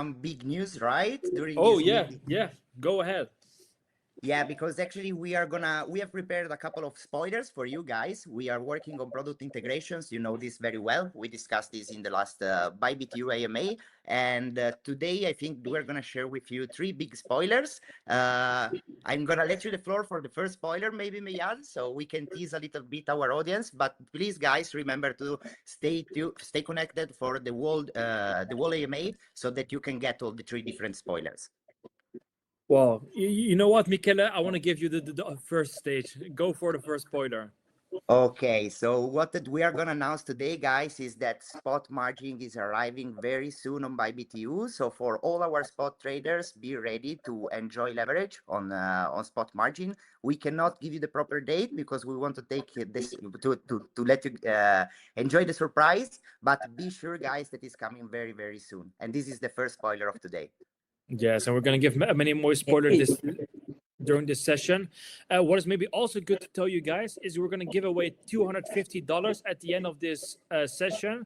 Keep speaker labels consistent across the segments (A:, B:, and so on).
A: some big news, right? During
B: Oh,
A: this meeting.
B: yeah. Go ahead.
A: Yeah, because actually we have prepared a couple of spoilers for you guys. We are working on product integrations. You know this very well. We discussed this in the last BYBIT.EU AMA. And today I think we're going to share with you 3 big spoilers. I'm going to let you the floor for the first spoiler, maybe Meyad, so we can tease a little bit our audience. But please, guys, remember to stay connected for the whole AMA so that you can get all the 3 different spoilers.
B: Well, you know what, Michele? I want to give you the first stage. Go for the first spoiler.
A: Okay, so what we are going to announce today, guys, is that spot margin is arriving very soon on BYBIT.EU. So for all our spot traders, be ready to enjoy leverage on spot margin. We cannot give you the proper date because we want to take this to let you enjoy the surprise. But be sure, guys, that is coming very, very soon. And this is the first spoiler of today.
B: Yes, and we're going to give many more spoilers during this session. What is maybe also good to tell you guys is we're going to give away $250 at the end of this session.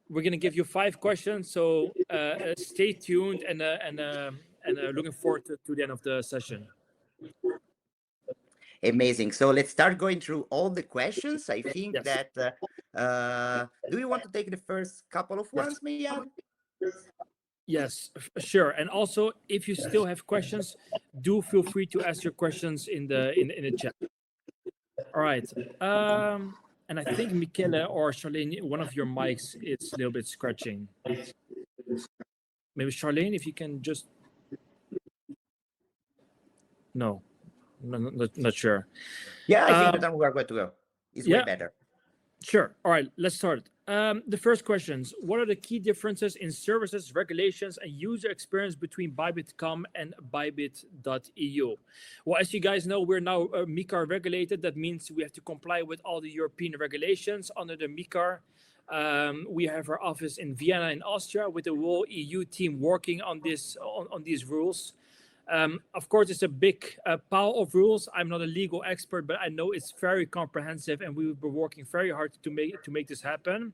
B: We're going to give you 5 questions, so stay tuned and looking forward to the end of the session.
A: Amazing. So let's start going through all the questions. I think
B: Yes.
A: that do you want to take the first couple of ones, Miyad?
B: Yes, sure. And also, if you still have questions, do feel free to ask your questions in the chat. All right. And I think Michele or Charlene, one of your mics is a little bit scratching. Maybe Charlene, if you can just. No, not sure.
A: Yeah, I think that we are going to go. It's way better.
B: Sure. All right, let's start. The first questions: what are the key differences in services, regulations, and user experience between BYBIT.com and BYBIT.EU? Well, as you guys know, we're now MiCAR regulated. That means we have to comply with all the European regulations under the MiCAR. We have our office in Vienna in Austria with the whole EU team working on this on these rules. Of course, it's a big pile of rules. I'm not a legal expert, but I know it's very comprehensive, and we've been working very hard to make this happen.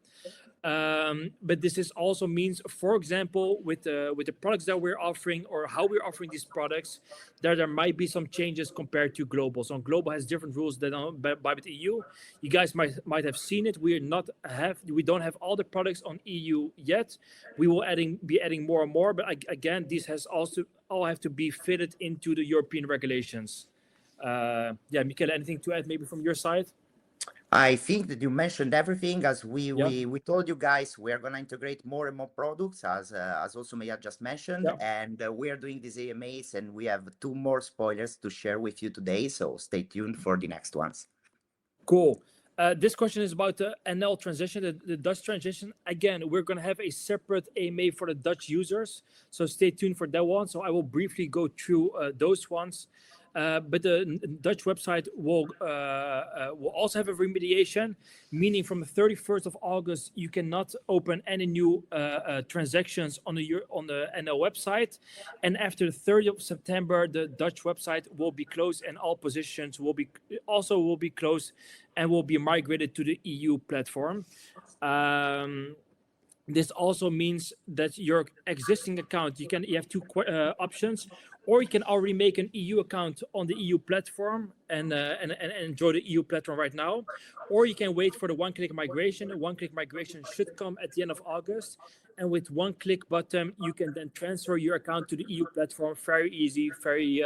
B: But this is also means, for example, with the products that we're offering or how we're offering these products, there might be some changes compared to global. So global has different rules than on BYBIT.EU. You guys might have seen it. We don't have all the products on EU yet. We will be adding more and more. But again, these has also all have to be fitted into the European regulations. Yeah, Michele, anything to add maybe from your side?
A: I think that you mentioned everything. As we told you guys, we are going to integrate more and more products, as also Maya just mentioned, and we are doing these AMAs, and we have 2 more spoilers to share with you today. So stay tuned for the next ones.
B: Cool. This question is about the NL transition, the Dutch transition. Again, we're going to have a separate AMA for the Dutch users, so stay tuned for that one. So I will briefly go through those ones. But the Dutch website will also have a remediation, meaning from the 31st of August, you cannot open any new transactions on the NL website. And after the 30th of September, the Dutch website will be closed, and all positions will be closed and will be migrated to the EU platform. This also means that your existing account, you have 2 options, or you can already make an EU account on the EU platform and enjoy the EU platform right now, or you can wait for the one-click migration. The one-click migration should come at the end of August, and with one-click button, you can then transfer your account to the EU platform. Very easy, very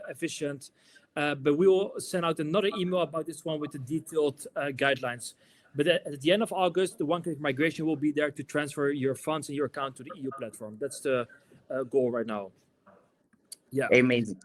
B: efficient. But we will send out another email about this one with the detailed guidelines. But at the end of August, the one-click migration will be there to transfer your funds and your account to the EU platform. That's the goal right now. Yeah.
A: Amazing.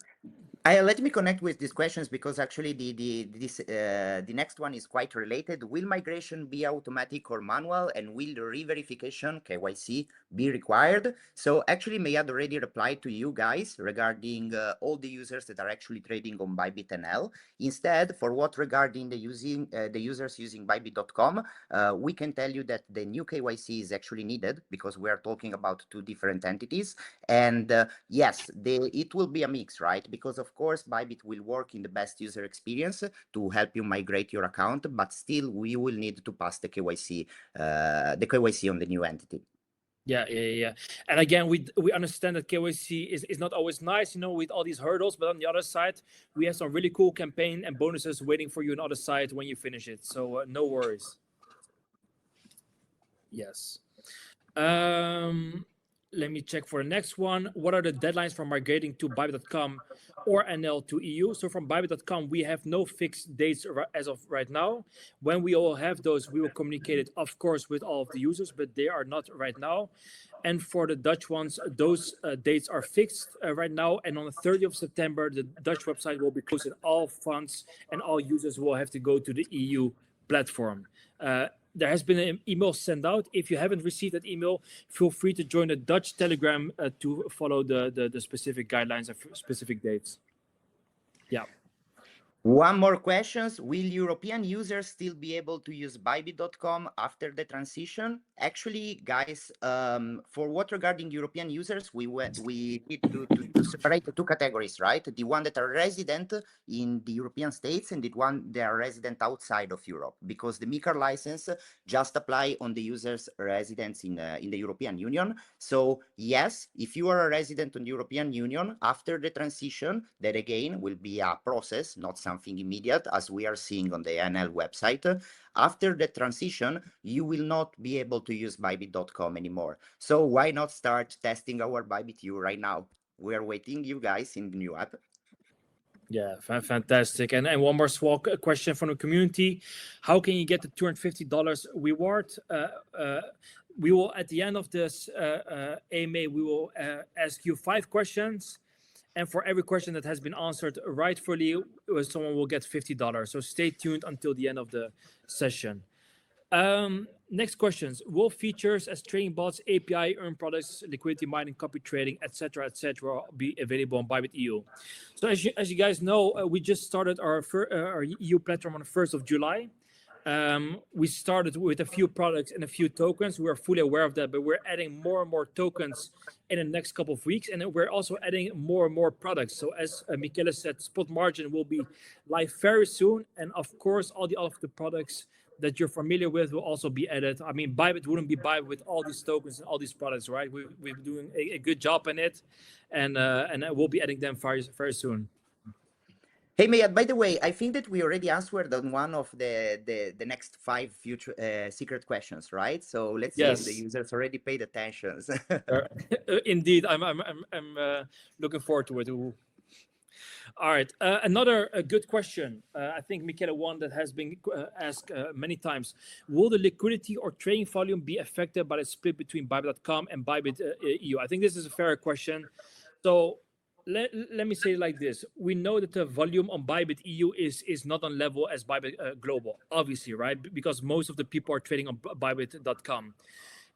A: Let me connect with these questions because actually the next one is quite related. Will migration be automatic or manual, and will the re-verification KYC be required? So actually, Mayad already replied to you guys regarding all the users that are actually trading on BYBIT NL. Instead, for what regarding the users using BYBIT.com, we can tell you that the new KYC is actually needed because we are talking about 2 different entities. And yes, it will be a mix, right? Because of course, BYBIT will work in the best user experience to help you migrate your account, but still we will need to pass the KYC on the new entity.
B: Yeah. And again, we understand that KYC is not always nice, with all these hurdles. But on the other side, we have some really cool campaign and bonuses waiting for you on the other side when you finish it. So no worries. Yes. Let me check for the next one. What are the deadlines for migrating to BYBIT.com or NL to EU? So from BYBIT.com, we have no fixed dates as of right now. When we all have those, we will communicate it, of course, with all of the users, but they are not right now. And for the Dutch ones, those dates are fixed right now. And on the 30th of September, the Dutch website will be closed and all funds and all users will have to go to the EU platform. There has been an email sent out. If you haven't received that email, feel free to join the Dutch Telegram to follow the specific guidelines and specific dates. Yeah.
A: One more questions. Will European users still be able to use BYBIT.com after the transition? Actually, guys, for what regarding European users, we need to separate the two categories, right? The one that are resident in the European states and the one that are resident outside of Europe, because the MiCAR license just apply on the users residents in the European Union. So yes, if you are a resident in the European Union, after the transition, that again will be a process, not something immediate, as we are seeing on the NL website. After the transition, you will not be able to use BYBIT.com anymore. So why not start testing our BYBIT.EU right now? We are waiting you guys in the new app.
B: Yeah, fantastic. And one more small question from the community. How can you get the $250 reward? We will, at the end of this AMA, we will ask you 5 questions. And for every question that has been answered rightfully, someone will get $50. So stay tuned until the end of the session. Next questions. Will features as trading bots, API, earn products, liquidity mining, copy trading, etc., be available on BYBIT.EU? So as you guys know, we just started our EU platform on the 1st of July. We started with a few products and a few tokens. We're fully aware of that, but we're adding more and more tokens in the next couple of weeks, and we're also adding more and more products. So as Michele said, spot margin will be live very soon, and of course, all of the products that you're familiar with will also be added. I mean, BYBIT wouldn't be BYBIT with all these tokens and all these products, right? We're doing a good job in it, and we'll be adding them very, very soon.
A: Hey, Mayat, by the way, I think that we already answered on one of the next 5 future secret questions, right? So let's see if the users already paid attention.
B: Indeed, I'm looking forward to it. All right, another good question. I think Michele, one that has been asked many times. Will the liquidity or trading volume be affected by the split between BYBIT.com and BYBIT.EU? I think this is a fair question. So let me say it like this. We know that the volume on BYBIT.EU is not on level as BYBIT Global, obviously, right? Because most of the people are trading on BYBIT.com.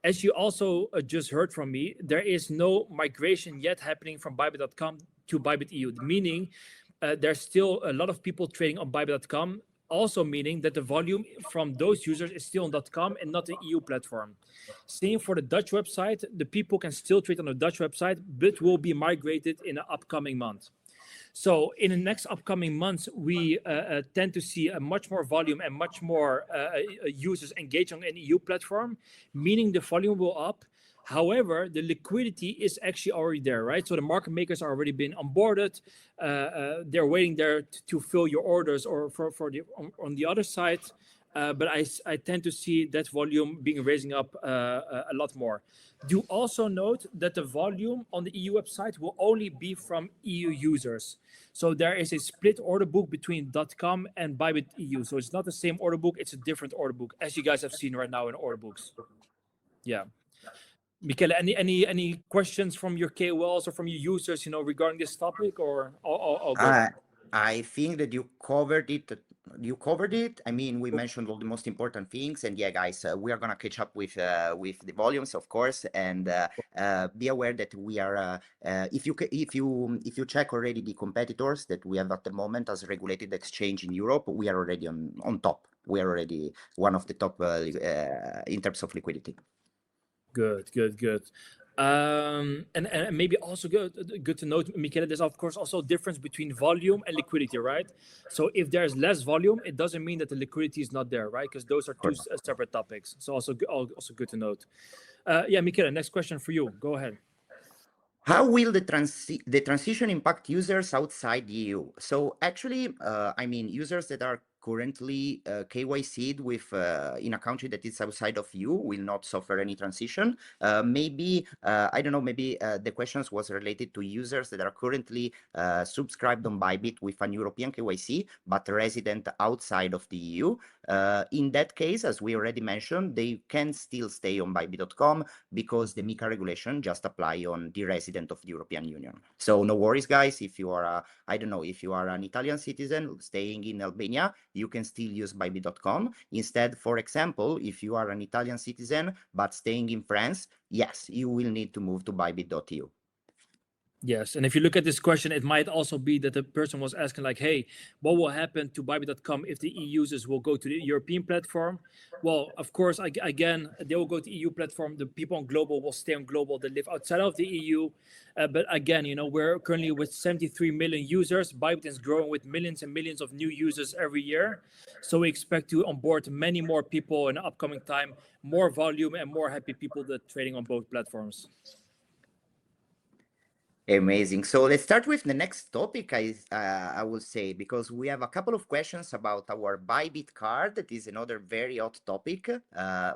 B: As you also just heard from me, there is no migration yet happening from BYBIT.com to BYBIT.EU, meaning there's still a lot of people trading on BYBIT.com, also meaning that the volume from those users is still on .com and not the EU platform. Same for the Dutch website. The people can still trade on the Dutch website, but will be migrated in the upcoming month. So in the next upcoming months, we tend to see a much more volume and much more users engaged on an EU platform, meaning the volume will up. However, the liquidity is actually already there, right? So the market makers are already been onboarded. They're waiting there to fill your orders or on the other side. But I tend to see that volume being raising up a lot more. Do also note that the volume on the EU website will only be from EU users. So there is a split order book between .com and BYBIT.EU. So it's not the same order book, it's a different order book, as you guys have seen right now in order books. Yeah. Michele, any questions from your KOLs or from your users, regarding this topic, or all good?
A: I think that you covered it. I mean, we mentioned all the most important things, and yeah, guys, we are gonna catch up with the volumes, of course, and be aware that we are. If you check already the competitors that we have at the moment as a regulated exchange in Europe, we are already on top. We are already one of the top in terms of liquidity. Good.
B: And maybe also good to note, Michele, there's of course also a difference between volume and liquidity, right? So if there's less volume, it doesn't mean that the liquidity is not there, right? Because those are two separate topics. So also good to note. Yeah, Michele, next question for you. Go ahead.
A: How will the transition impact users outside the EU? So actually, I mean, users that are currently KYC'd with in a country that is outside of EU will not suffer any transition. Maybe, I don't know, maybe the questions was related to users that are currently subscribed on BYBIT with an European KYC, but resident outside of the EU. In that case, as we already mentioned, they can still stay on BYBIT.com because the MiCAR regulation just apply on the resident of the European Union. So no worries, guys. If you are, I don't know, if you are an Italian citizen staying in Albania, you can still use BYBIT.com. Instead, for example, if you are an Italian citizen but staying in France, yes, you will need to move to BYBIT.EU.
B: Yes, and if you look at this question, it might also be that the person was asking like, hey, what will happen to BYBIT.com if the EU users will go to the European platform? Well, of course, again, they will go to the EU platform. The people on global will stay on global that live outside of the EU. But again, you know, we're currently with 73 million users. BYBIT is growing with millions and millions of new users every year. So we expect to onboard many more people in the upcoming time, more volume and more happy people that trading on both platforms.
A: Amazing. So let's start with the next topic, I will say, because we have a couple of questions about our BYBIT card. That is another very hot topic.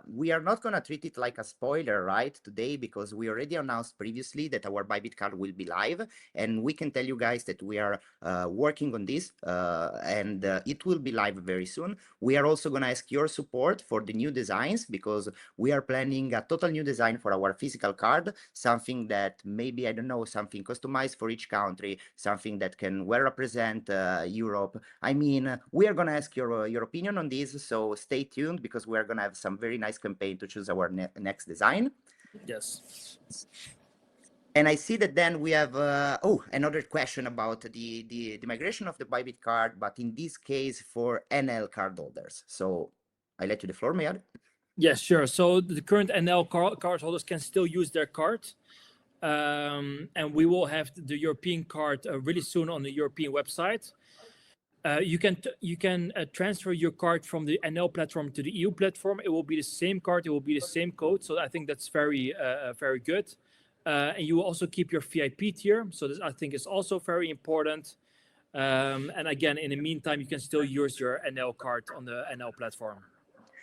A: We are not going to treat it like a spoiler, right, today, because we already announced previously that our BYBIT card will be live. And we can tell you guys that we are working on this and it will be live very soon. We are also going to ask your support for the new designs because we are planning a total new design for our physical card, something that maybe, I don't know, something customized for each country, something that can well represent Europe. I mean, we are going to ask your opinion on this, so stay tuned because we are going to have some very nice campaign to choose our next design.
B: Yes.
A: And I see that then we have, another question about the migration of the BYBIT card, but in this case for NL card holders. So I let you the floor, Mayad.
B: Yes, sure. So the current NL card holders can still use their card. And we will have the European card really soon on the European website. You can transfer your card from the NL platform to the EU platform. It will be the same card. It will be the same code. So I think that's very, very good. And you will also keep your VIP tier. So this, I think, is also very important. And again, in the meantime, you can still use your NL card on the NL platform.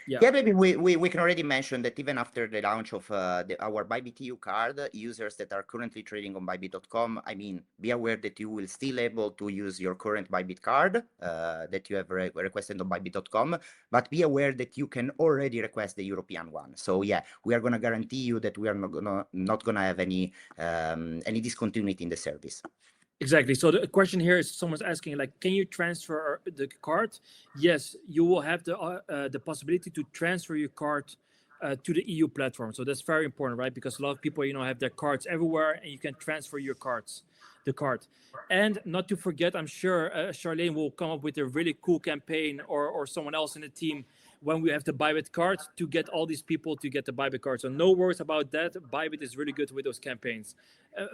A: Yeah, maybe we can already mention that even after the launch of our BYBIT.EU card, users that are currently trading on BYBIT.com, I mean, be aware that you will still able to use your current BYBIT card that you have requested on BYBIT.com, but be aware that you can already request the European one. So yeah, we are going to guarantee you that we are not gonna have any discontinuity in the service.
B: Exactly. So the question here is someone's asking, like, can you transfer the card? Yes, you will have the possibility to transfer your card to the EU platform. So that's very important, right? Because a lot of people, you know, have their cards everywhere, and you can transfer your the card. And not to forget, I'm sure Charlene will come up with a really cool campaign, or someone else in the team, when we have the BYBIT card, to get all these people to get the BYBIT card. So no worries about that. BYBIT is really good with those campaigns.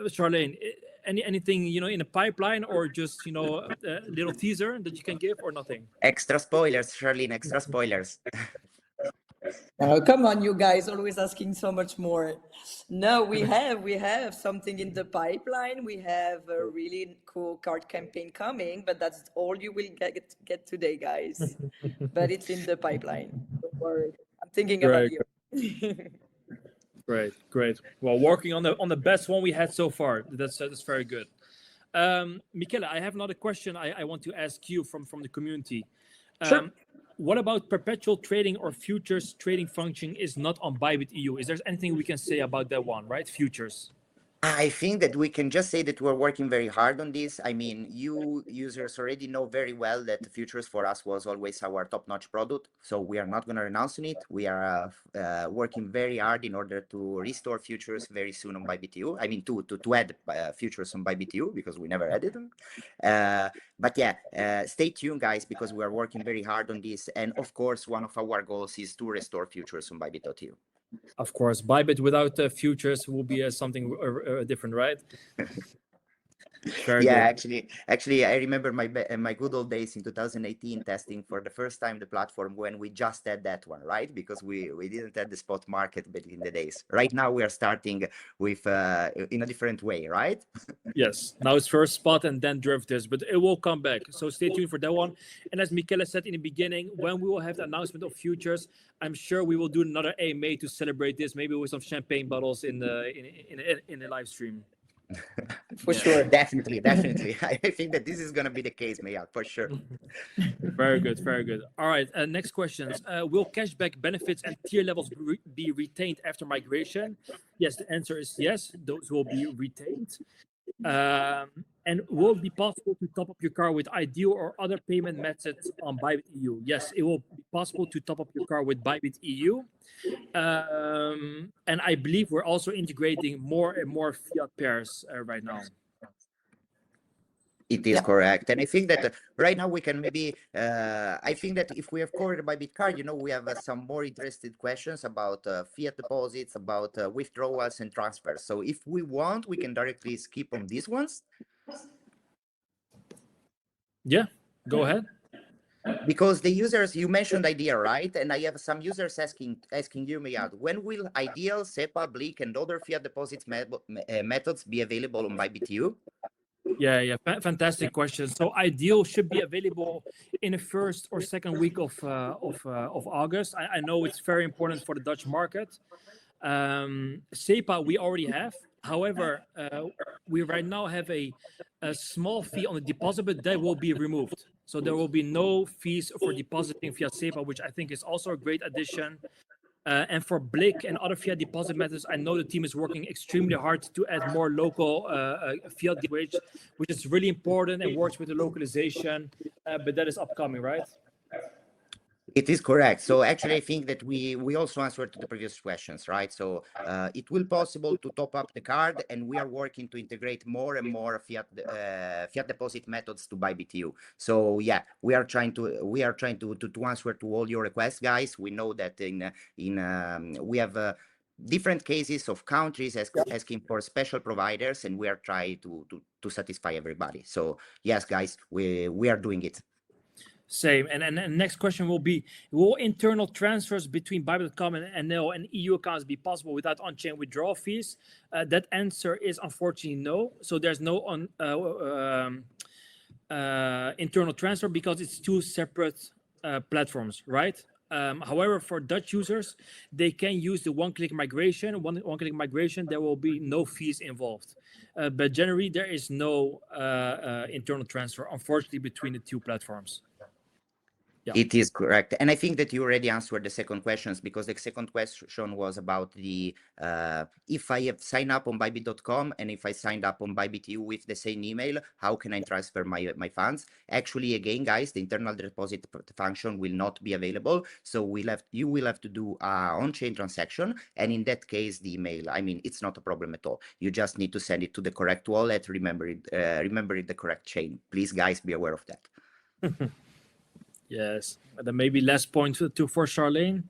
B: Charlene, anything, you know, in the pipeline, or just, you know, a little teaser that you can give, or nothing?
A: Extra spoilers, Charlene, extra spoilers.
C: Come on, you guys, always asking so much more. No, we have something in the pipeline. We have a really cool card campaign coming, but that's all you will get today, guys. But it's in the pipeline. Don't worry. I'm thinking about you.
B: Great. Well, working on the best one we had so far. That's very good. Michele, I have another question I want to ask you from the community.
A: Sure.
B: What about perpetual trading or futures trading function is not on BYBIT.EU? Is there anything we can say about that one, right? Futures.
A: I think that we can just say that we're working very hard on this. I mean, you users already know very well that futures for us was always our top-notch product. So we are not going to renounce on it. We are working very hard in order to restore futures very soon on BYBIT.EU. I mean, to add futures on BYBIT.EU because we never added them. But yeah, stay tuned, guys, because we are working very hard on this. And of course, one of our goals is to restore futures on BYBIT.EU.
B: Of course, BYBIT without futures will be something different, right? Very
A: Yeah,
B: good.
A: actually, I remember my good old days in 2018 testing for the first time the platform when we just had that one, right? Because we didn't have the spot market back in the days. Right now we are starting with in a different way, right?
B: Yes, now it's first spot and then derivatives, but it will come back. So stay tuned for that one. And as Michele said in the beginning, when we will have the announcement of futures, I'm sure we will do another AMA to celebrate this, maybe with some champagne bottles in the live stream.
C: For sure.
A: Definitely. I think that this is gonna be the case, Maya, for sure.
B: Very good, very good. All right, next questions. Will cashback benefits and tier levels be retained after migration? Yes, the answer is yes. Those will be retained. And will it be possible to top up your car with Ideal or other payment methods on BYBIT.EU? Yes, it will be possible to top up your car with BYBIT.EU. And I believe we're also integrating more and more fiat pairs right now.
A: It is correct. And I think that right now we can maybe, I think that if we have covered by BitCard, you know, we have some more interested questions about fiat deposits, about withdrawals and transfers. So if we want, we can directly skip on these ones.
B: Yeah, go ahead.
A: Because the users, you mentioned Ideal, right? And I have some users asking you, Miyad, when will Ideal, SEPA, Blick, and other fiat deposits methods be available on BYBIT.EU?
B: Yeah, fantastic question. So Ideal should be available in the first or second week of August. I know it's very important for the Dutch market. SEPA we already have. However, we right now have a small fee on the deposit, but that will be removed. So there will be no fees for depositing via SEPA, which I think is also a great addition. And for Blick and other fiat deposit methods, I know the team is working extremely hard to add more local fiat which is really important and works with the localization. But that is upcoming, right?
A: It is correct. So actually, I think that we also answered to the previous questions, right? So it will possible to top up the card, and we are working to integrate more and more fiat deposit methods to BYBIT.EU. So yeah, we are trying to answer to all your requests, guys. We know that we have different cases of countries asking for special providers, and we are trying to satisfy everybody. So yes, guys, we are doing it.
B: Same. And next question will be, will internal transfers between BYBIT.com and NL and EU accounts be possible without on-chain withdrawal fees? That answer is unfortunately no. So there's no internal transfer because it's two separate platforms, right? However, for Dutch users, they can use the one-click migration. One-click migration, there will be no fees involved. But generally, there is no internal transfer, unfortunately, between the two platforms. Yeah.
A: It is correct. And I think that you already answered the second questions, because the second question was about the if I have signed up on BYBIT.com and if I signed up on BYBIT.EU with the same email, how can I transfer my funds? Actually, again, guys, the internal deposit function will not be available. So you will have to do on-chain transaction. And in that case, the email, I mean, it's not a problem at all. You just need to send it to the correct wallet, remember it the correct chain. Please, guys, be aware of that.
B: Yes, and then maybe last point for Charlene.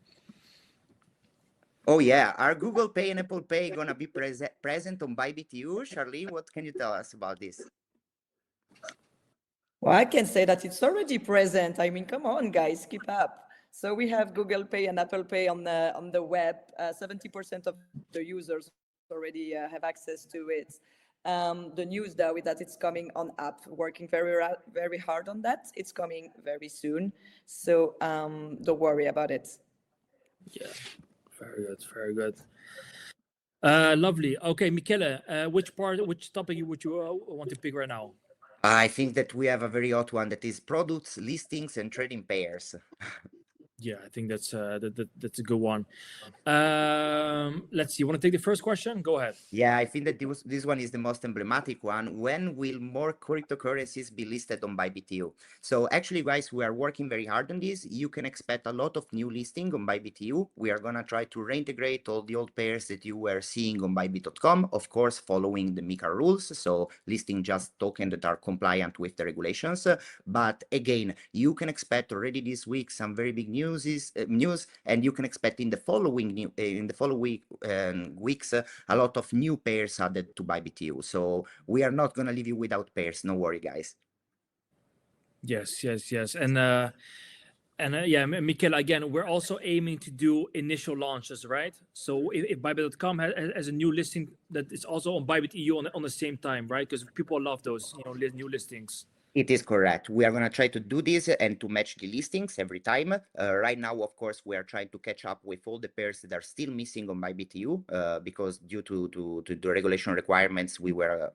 A: Oh yeah, are Google Pay and Apple Pay gonna be present on BYBIT.EU? Charlene, what can you tell us about this?
C: Well, I can say that it's already present. I mean, come on, guys, keep up. So we have Google Pay and Apple Pay on the web. 70% of the users already have access to it. The news though is that it's coming on app, working very hard on that. It's coming very soon, so don't worry about it.
B: Yeah, very good. Lovely. Okay, Michele, which topic would you want to pick right now?
A: I think that we have a very hot one, that is products, listings, and trading pairs.
B: Yeah, I think that's a good one. Let's see. You want to take the first question? Go ahead.
A: Yeah, I think that this one is the most emblematic one. When will more cryptocurrencies be listed on BYBIT.EU? So actually, guys, we are working very hard on this. You can expect a lot of new listing on BYBIT.EU. We are gonna try to reintegrate all the old pairs that you were seeing on BYBIT.com, of course, following the MiCAR rules. So listing just tokens that are compliant with the regulations. But again, you can expect already this week some very big news. news, and you can expect in the following weeks a lot of new pairs added to BYBIT.EU. So we are not gonna leave you without pairs. No worry, guys.
B: Yes. And yeah, Michele, again, we're also aiming to do initial launches, right? So if BYBIT.com has a new listing that is also on BYBIT.EU on the same time, right? Because people love those, new listings.
A: It is correct. We are going to try to do this and to match the listings every time. Right now, of course, we are trying to catch up with all the pairs that are still missing on BYBIT.EU because due to the regulation requirements, we were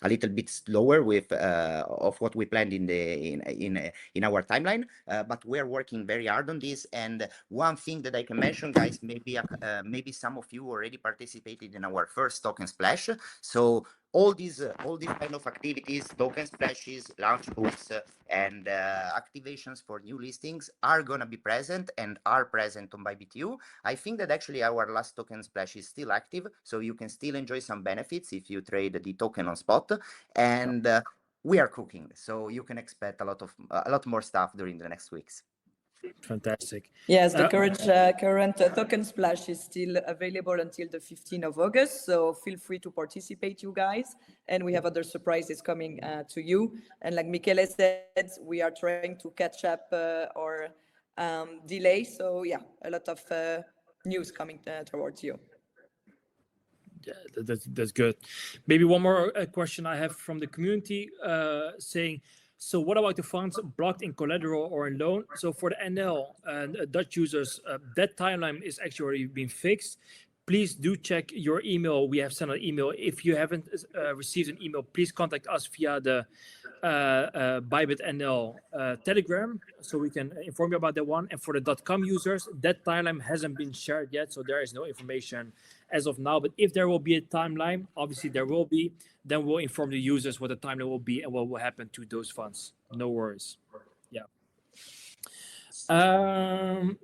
A: a little bit slower with of what we planned in our timeline. But we are working very hard on this. And one thing that I can mention, guys, maybe some of you already participated in our first token splash. So all these kind of activities, token splashes, Launchpools, and activations for new listings are going to be present and are present on BYBIT.EU. I think that actually our last token splash is still active, so you can still enjoy some benefits if you trade the token on spot. And we are cooking, so you can expect a lot more stuff during the next weeks.
B: Fantastic.
C: Yes, the current token splash is still available until the 15th of August. So feel free to participate, you guys. And we have other surprises coming to you. And like Michele said, we are trying to catch up or delay. So yeah, a lot of news coming towards you.
B: Yeah, that's good. Maybe one more question I have from the community saying, so what about the funds blocked in collateral or in loan? So for the NL and Dutch users, that timeline is actually already been fixed. Please do check your email. We have sent an email. If you haven't received an email, please contact us via the BYBIT NL Telegram, so we can inform you about that one. And for the .com users, that timeline hasn't been shared yet, so there is no information as of now. But if there will be a timeline, obviously there will be, then we'll inform the users what the timeline will be and what will happen to those funds. No worries. Yeah.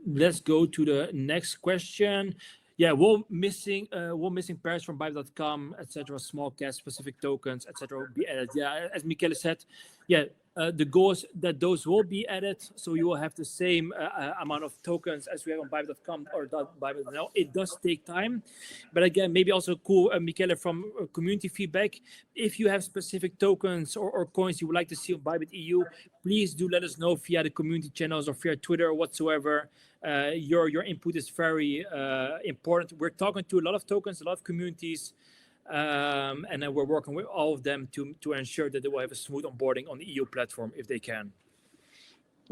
B: Let's go to the next question. Yeah, we're missing pairs from BYBIT.com, etc. Small cash specific tokens, etc. will be added. Yeah, as Michele said, yeah, the goal is that those will be added, so you will have the same amount of tokens as we have on BYBIT.com or BYBIT now. It does take time, but again, maybe also cool, Michele, from community feedback. If you have specific tokens or coins you would like to see on BYBIT.EU, please do let us know via the community channels or via Twitter or whatsoever. Your input is very important. We're talking to a lot of tokens, a lot of communities, and then we're working with all of them to ensure that they will have a smooth onboarding on the EU platform if they can.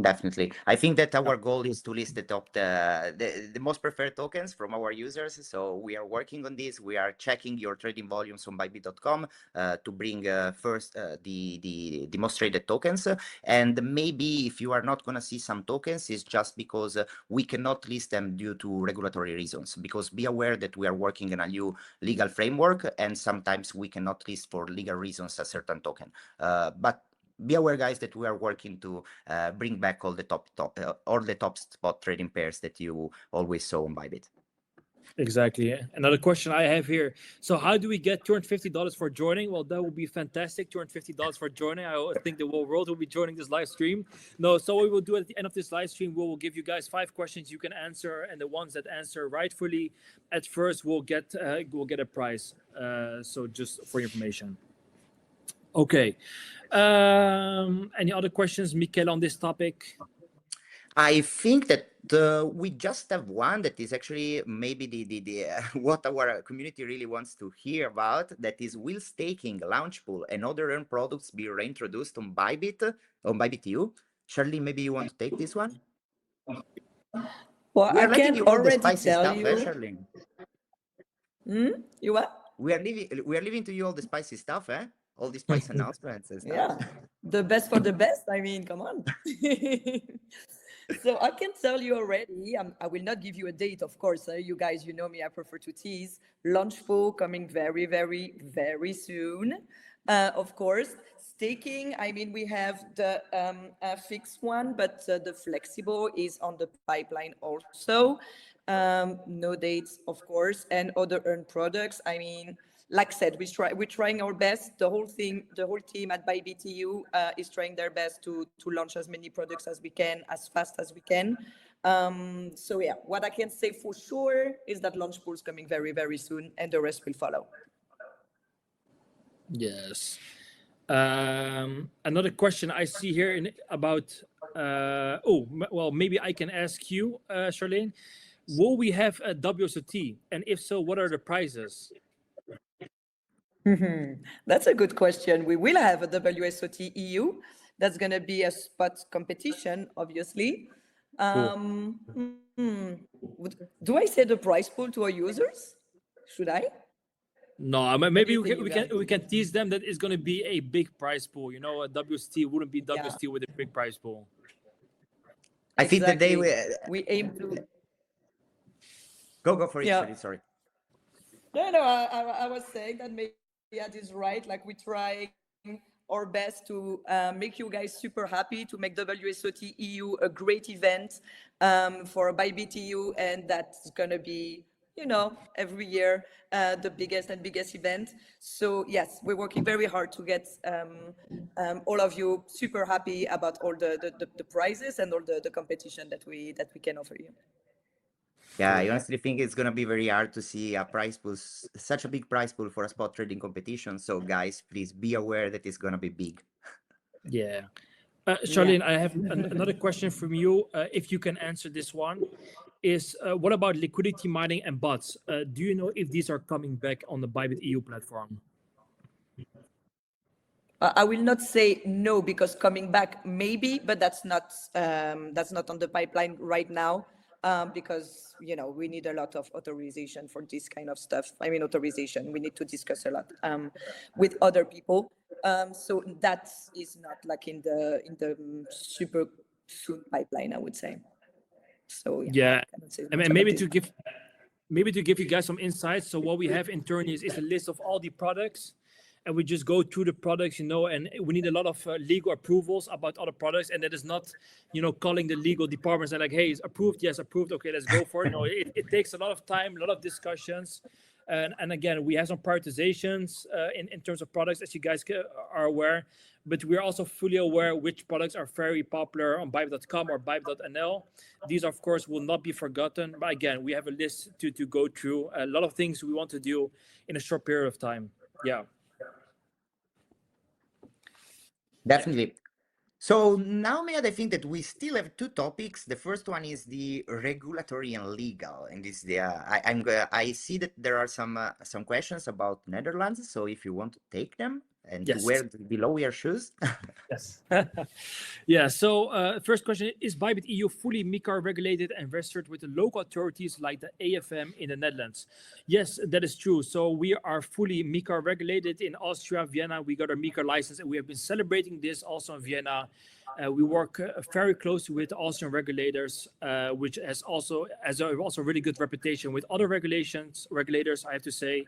A: Definitely. I think that our goal is to list the most preferred tokens from our users. So we are working on this. We are checking your trading volumes on BYBIT.com to bring first the most traded tokens. And maybe if you are not going to see some tokens, it's just because we cannot list them due to regulatory reasons. Because be aware that we are working in a new legal framework, and sometimes we cannot list for legal reasons a certain token. But be aware, guys, that we are working to bring back all the top spot trading pairs that you always saw on BYBIT.
B: Exactly. Another question I have here. So how do we get $250 for joining? Well, that would be fantastic. $250 for joining. I think the whole world will be joining this live stream. No, so what we will do at the end of this live stream, we will give you guys 5 questions you can answer, and the ones that answer rightfully at first will get a prize. So just for information. Okay. Any other questions, Michele, on this topic?
A: I think that we just have one that is actually maybe the what our community really wants to hear about. That is, will staking, Launchpool, and other earned products be reintroduced on BYBIT.EU? Charlie, maybe you want to take this one?
C: Well, I can already tell you.
A: Charlie?
C: You what?
A: We are leaving to you all the spicy stuff, eh? All the spicy announcements and stuff.
C: Yeah, the best for the best. I mean, come on. So I can tell you already, I will not give you a date, of course. You guys, you know me, I prefer to tease. Launchpool coming very, very, very soon. Of course, staking, I mean, we have the fixed one, but the flexible is on the pipeline also. No dates, of course, and other earned products. I mean, like I said, we're trying our best. The whole team at BYBIT.EU is trying their best to launch as many products as we can, as fast as we can. So yeah, what I can say for sure is that Launchpools coming very, very soon, and the rest will follow.
B: Yes. Another question I see here about, well, maybe I can ask you, Charlene, will we have a WSOT? And if so, what are the prizes?
C: That's a good question. We will have a WSOT EU. That's going to be a spot competition, obviously. Do I say the price pool to our users? Should I?
B: No, maybe
C: What do you think,
B: we can tease them that it's going to be a big prize pool. You know, a WST wouldn't be WST with a big prize pool.
A: I think that they
C: we aim to
A: go for it.
C: Yeah.
A: Sorry.
C: No, I was saying that maybe that is right. Like we try our best to make you guys super happy, to make WSOT EU a great event for BYBIT.EU, and that's gonna be, you know, every year the biggest event. So yes, we're working very hard to get all of you super happy about all the prizes and all the competition that we can offer you.
A: Yeah, I honestly think it's gonna be very hard to see a prize pool, such a big prize pool for a spot trading competition. So guys, please be aware that it's gonna be big.
B: Yeah. Charlene, I have another question from you. If you can answer this one, is what about liquidity mining and bots? Do you know if these are coming back on the BYBIT.EU platform?
C: I will not say no, because coming back maybe, but that's not on the pipeline right now. Because, you know, we need a lot of authorization for this kind of stuff. I mean, authorization, we need to discuss a lot with other people. So that is not like in the super soon pipeline, I would say. So
B: yeah. I mean, maybe to give you guys some insights. So what we have internally is a list of all the products, and we just go through the products, you know, and we need a lot of legal approvals about other products. And that is not, you know, calling the legal departments and like, hey, it's approved. Yes, approved. Okay, let's go for it. You know, it takes a lot of time, a lot of discussions. And again, we have some prioritizations in terms of products, as you guys are aware. But we're also fully aware which products are very popular on BYBIT.com or BYBIT.nl. These, of course, will not be forgotten. But again, we have a list to go through. A lot of things we want to do in a short period of time. Yeah.
A: Definitely. So now, Mehad, I think that we still have two topics. The first one is the regulatory and legal, and this the I see that there are some questions about Netherlands. So if you want to take them and to wear below your shoes.
B: Yes. Yeah. So first question: is BYBIT.EU fully MiCAR regulated and registered with the local authorities like the AFM in the Netherlands? Yes, that is true. So we are fully MiCAR regulated in Austria, Vienna. We got our MiCAR license, and we have been celebrating this also in Vienna. We work very closely with Austrian regulators, which has also really good reputation with other regulators, I have to say.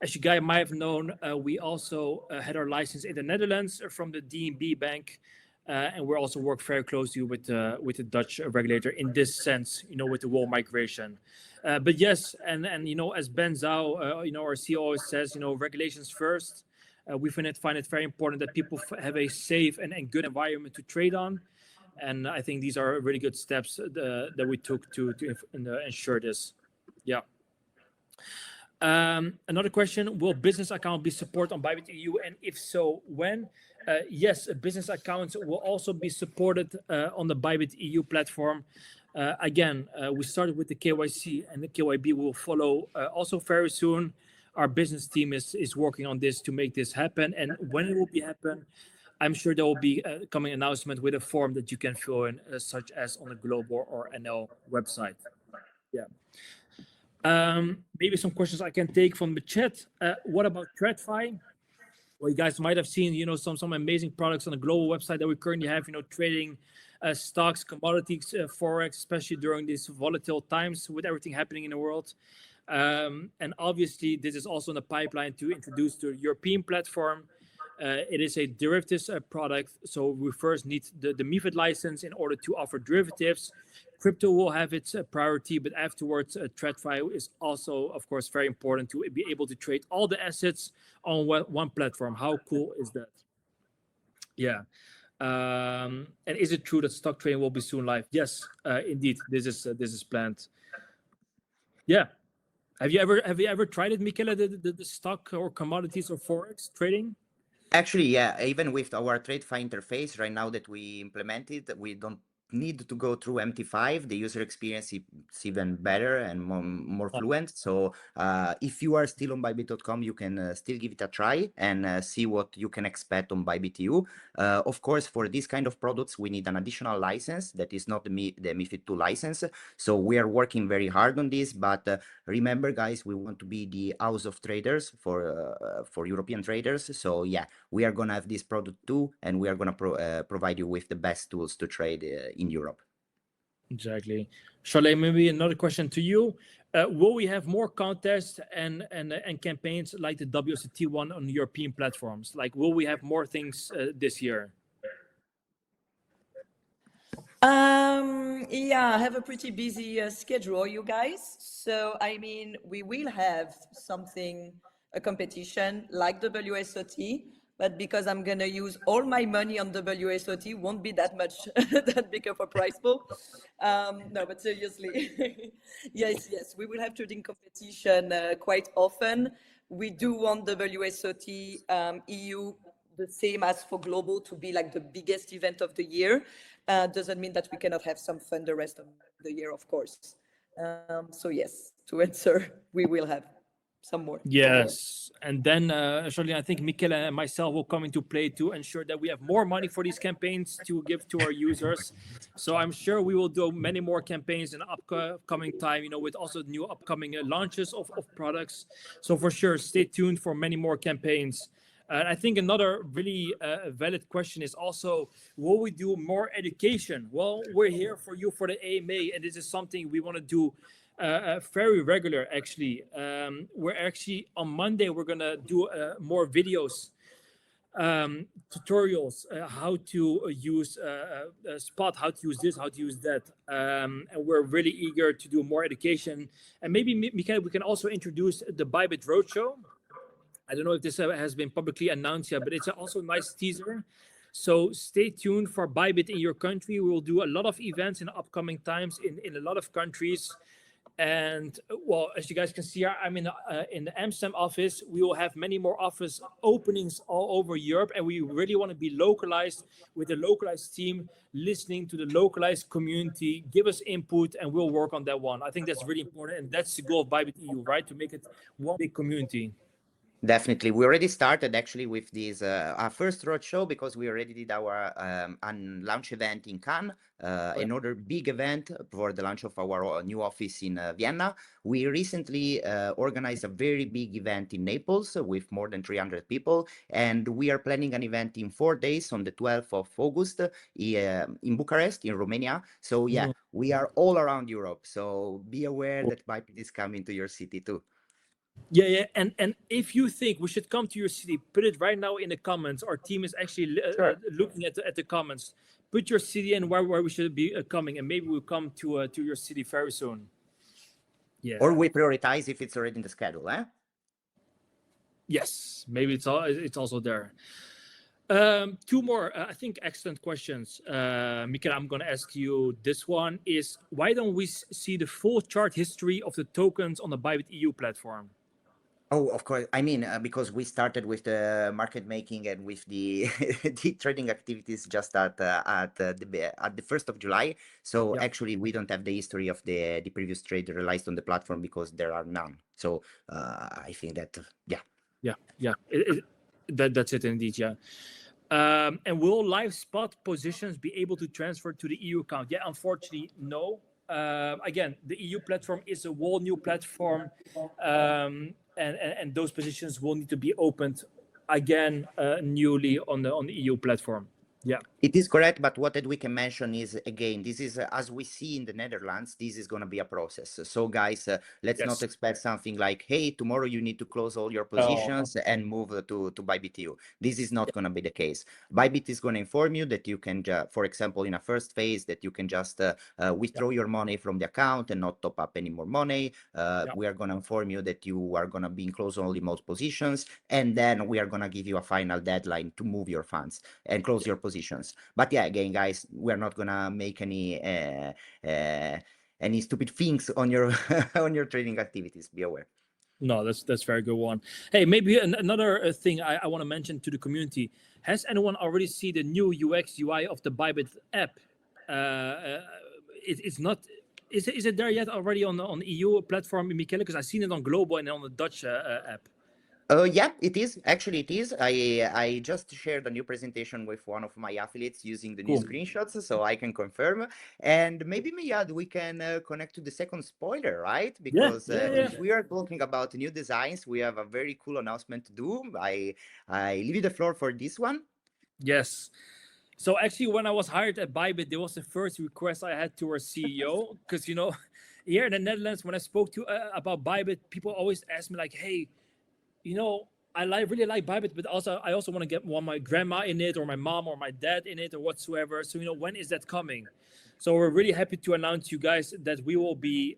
B: As you guys might have known, we also had our license in the Netherlands from the DNB Bank, and we also work very closely with the Dutch regulator in this sense, you know, with the wall migration. But yes, and you know, as Ben Zhao, you know, our CEO always says, you know, regulations first. We find it very important that people have a safe and good environment to trade on, and I think these are really good steps that we took to ensure this. Yeah. Another question: will business account be supported on BYBIT.EU, and if so, when? Yes, business accounts will also be supported on the BYBIT.EU platform. Again, we started with the KYC, and the KYB will follow also very soon. Our business team is working on this to make this happen, and when it will be happen, I'm sure there will be a coming announcement with a form that you can fill in, such as on the Global or NL website. Yeah. Maybe some questions I can take from the chat. What about Tradefi? Well, you guys might have seen, you know, some amazing products on the global website that we currently have, you know, trading stocks, commodities, FOREX, especially during these volatile times with everything happening in the world. And obviously, this is also in the pipeline to introduce to the European platform. It is a derivatives product, so we first need the MiFID license in order to offer derivatives. Crypto will have its priority, but afterwards, Tradefi is also, of course, very important to be able to trade all the assets on one platform. How cool is that? Yeah. And is it true that stock trading will be soon live? Yes, indeed. This is planned. Yeah. Have you ever tried it, Michele, the stock or commodities or forex trading?
A: Actually, yeah, even with our TradeFi interface right now that we implemented, we don't need to go through MT5. The user experience is even better and more fluent. So if you are still on BYBIT.com, you can still give it a try and see what you can expect on BYBIT.EU. Of course, for this kind of products, we need an additional license that is not the MiFID II license. So we are working very hard on this, but remember, guys, we want to be the house of traders for European traders. So yeah, we are going to have this product too, and we are going to provide you with the best tools to trade in Europe.
B: Exactly. Charlotte, maybe another question to you. Will we have more contests and campaigns like the WSOT one on European platforms? Like, will we have more things this year?
C: Yeah, I have a pretty busy schedule, you guys. So, I mean, we will have a competition like the WSOT, but because I'm going to use all my money on the WSOT, won't be that much, that big of a prize pool. No, but seriously, yes, we will have trading competition quite often. We do want the WSOT EU the same as for global to be like the biggest event of the year. Doesn't mean that we cannot have some fun the rest of the year, of course. So yes, to answer, we will have some more.
B: Yes, and then Charlie, I think Michele and myself will come into play to ensure that we have more money for these campaigns to give to our users. So I'm sure we will do many more campaigns in upcoming time, you know, with also new upcoming launches of products. So for sure, stay tuned for many more campaigns. And I think another really valid question is also, will we do more education? Well, we're here for you for the AMA, and this is something we want to do very regular, actually. We're actually, on Monday, we're going to do more videos, tutorials, how to use Spot, how to use this, how to use that. And we're really eager to do more education. And maybe, Michele, we can also introduce the BYBIT Roadshow. I don't know if this has been publicly announced yet, but it's also a nice teaser. So stay tuned for BYBIT in your country. We will do a lot of events in upcoming times in a lot of countries. And well, as you guys can see, I'm in the Amsterdam office. We will have many more office openings all over Europe, and we really want to be localized with a localized team, listening to the localized community, give us input, and we'll work on that one. I think that's really important, and that's the goal of BYBIT.EU, right? To make it one big community.
A: Definitely. We already started actually with this our first roadshow because we already did our launch event in Cannes, another big event for the launch of our new office in Vienna. We recently organized a very big event in Naples with more than 300 people, and we are planning an event in 4 days on the 12th of August in Bucharest, in Romania. So yeah, we are all around Europe. So be aware that BYBIT is coming to your city too.
B: Yeah, and if you think we should come to your city, put it right now in the comments. Our team is actually looking at the comments. Put your city and where we should be coming, and maybe we'll come to your city very soon. Yeah.
A: Or we prioritize if it's already in the schedule, eh?
B: Yes, maybe it's also there. Two more, I think, excellent questions. Michele, I'm going to ask you this one is, why don't we see the full chart history of the tokens on the BYBIT.EU platform?
A: Oh, of course. I mean, because we started with the market making and with the the trading activities just at the 1st of July. So actually, we don't have the history of the previous trade realized on the platform because there are none. So I think that
B: that's it indeed. Yeah. And will live spot positions be able to transfer to the EU account? Yeah, unfortunately, no. Again, the EU platform is a whole new platform. And those positions will need to be opened again newly on the EU platform. Yeah,
A: it is correct. But what we can mention is, again, this is as we see in the Netherlands, this is going to be a process. So guys, let's not expect something like, hey, tomorrow you need to close all your positions and move to BYBIT.EU. This is not going to be the case. BYBIT is going to inform you that you can, for example, in a first phase, that you can just withdraw your money from the account and not top up any more money. We are going to inform you that you are going to be in close only most positions, and then we are going to give you a final deadline to move your funds and close your position positions. But yeah, again, guys, we're not gonna make any stupid things on your on your trading activities. Be aware.
B: No, that's very good one. Hey, maybe another thing I want to mention to the community. Has anyone already seen the new UX UI of the BYBIT app? It's not. Is it there yet already on the EU platform, Michele? Because I've seen it on global and on the Dutch app.
A: Yeah, it is. Actually, it is. I just shared a new presentation with one of my affiliates using the new
B: Cool.
A: screenshots, so I can confirm. And maybe, Miyad, we can connect to the second spoiler, right? Because
B: yeah.
A: if we are talking about new designs, we have a very cool announcement to do. I leave you the floor for this one.
B: Yes. So actually, when I was hired at BYBIT, there was the first request I had to our CEO, because here in the Netherlands, when I spoke to about BYBIT, people always ask me like, "Hey, I really like BYBIT, but I also want to want my grandma in it, or my mom, or my dad in it, or whatsoever." So when is that coming? So we're really happy to announce you guys that we will be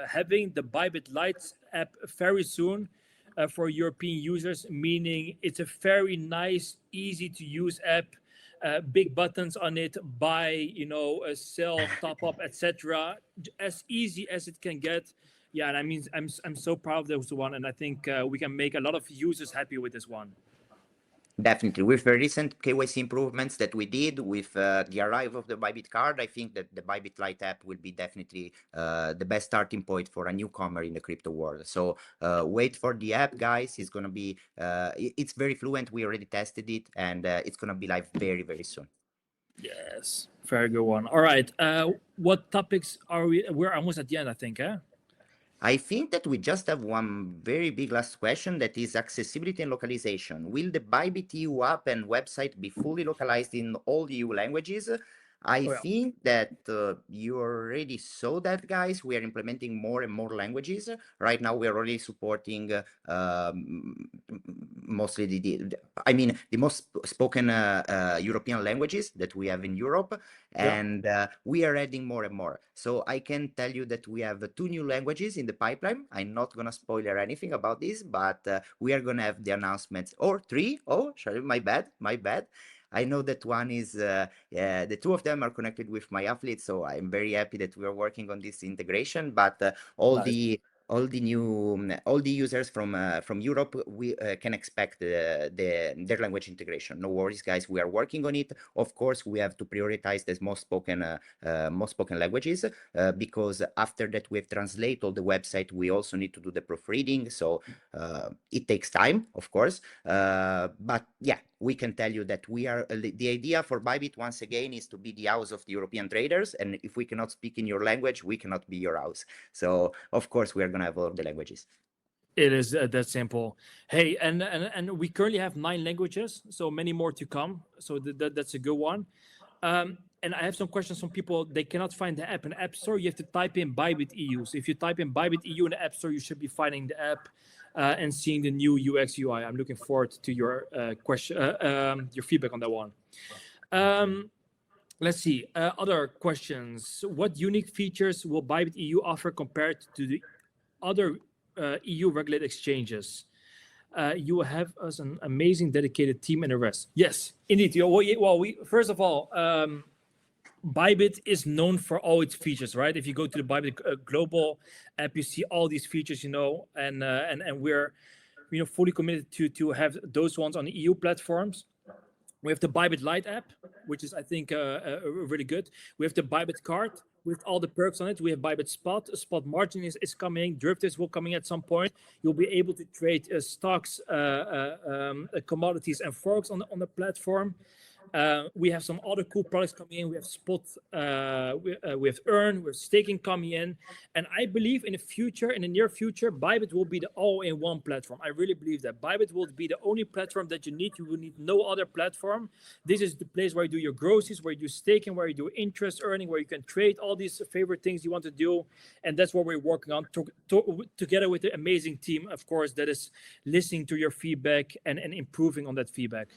B: having the BYBIT Lite app very soon for European users. Meaning it's a very nice, easy to use app. Big buttons on it, buy, sell, top up, etc. As easy as it can get. Yeah, and I mean, I'm so proud of this one, and I think we can make a lot of users happy with this one.
A: Definitely. With the recent KYC improvements that we did with the arrival of the BYBIT card, I think that the BYBIT Lite app will be definitely the best starting point for a newcomer in the crypto world. So wait for the app, guys. It's going to be, it's very fluent. We already tested it, and it's going to be live very, very soon.
B: Yes, very good one. All right. What topics are we? We're almost at the end, I think, eh?
A: I think that we just have one very big last question, that is accessibility and localization. Will the BYBIT.EU app and website be fully localized in all EU languages? I think that you already saw that, guys. We are implementing more and more languages. Right now, we are already supporting mostly the most spoken European languages that we have in Europe. And we are adding more and more. So I can tell you that we have 2 new languages in the pipeline. I'm not going to spoiler anything about this, but we are going to have the announcements, or 3. Oh, sorry, my bad. I know that one is, the 2 of them are connected with my affiliate, so I'm very happy that we are working on this integration. But all the users from Europe, we can expect their language integration. No worries, guys. We are working on it. Of course, we have to prioritize the most spoken languages because after that we have translated all the website. We also need to do the proofreading, so it takes time, of course. But yeah, we can tell you that we are the idea for BYBIT once again is to be the house of the European traders, and if we cannot speak in your language, we cannot be your house. So of course we are going to have all of the languages.
B: It is that simple. Hey, and we currently have 9 languages, so many more to come. So that's a good one. And I have some questions from people. They cannot find the app in the App Store. You have to type in BYBIT.EU. So if you type in BYBIT.EU in the App Store, you should be finding the app and seeing the new UX UI. I'm looking forward to your question, your feedback on that one. Let's see. Other questions. What unique features will BYBIT.EU offer compared to the other EU regulated exchanges? You will have us an amazing dedicated team and the rest. Yes, indeed. Well, first of all, BYBIT is known for all its features, right? If you go to the BYBIT global app, you see all these features, and we're fully committed to have those ones on the EU platforms. We have the BYBIT Lite app, which is, I think, really good. We have the BYBIT card with all the perks on it. We have BYBIT Spot. Spot margin is coming. Derivatives will coming at some point. You'll be able to trade stocks, commodities, and FOREX on the platform. We have some other cool products coming in. We have Spot, we have Earn, we have staking coming in. And I believe in the near future, BYBIT will be the all-in-one platform. I really believe that. BYBIT will be the only platform that you need. You will need no other platform. This is the place where you do your groceries, where you do staking, where you do interest earning, where you can trade all these favorite things you want to do. And that's what we're working on together with the amazing team, of course, that is listening to your feedback and improving on that feedback.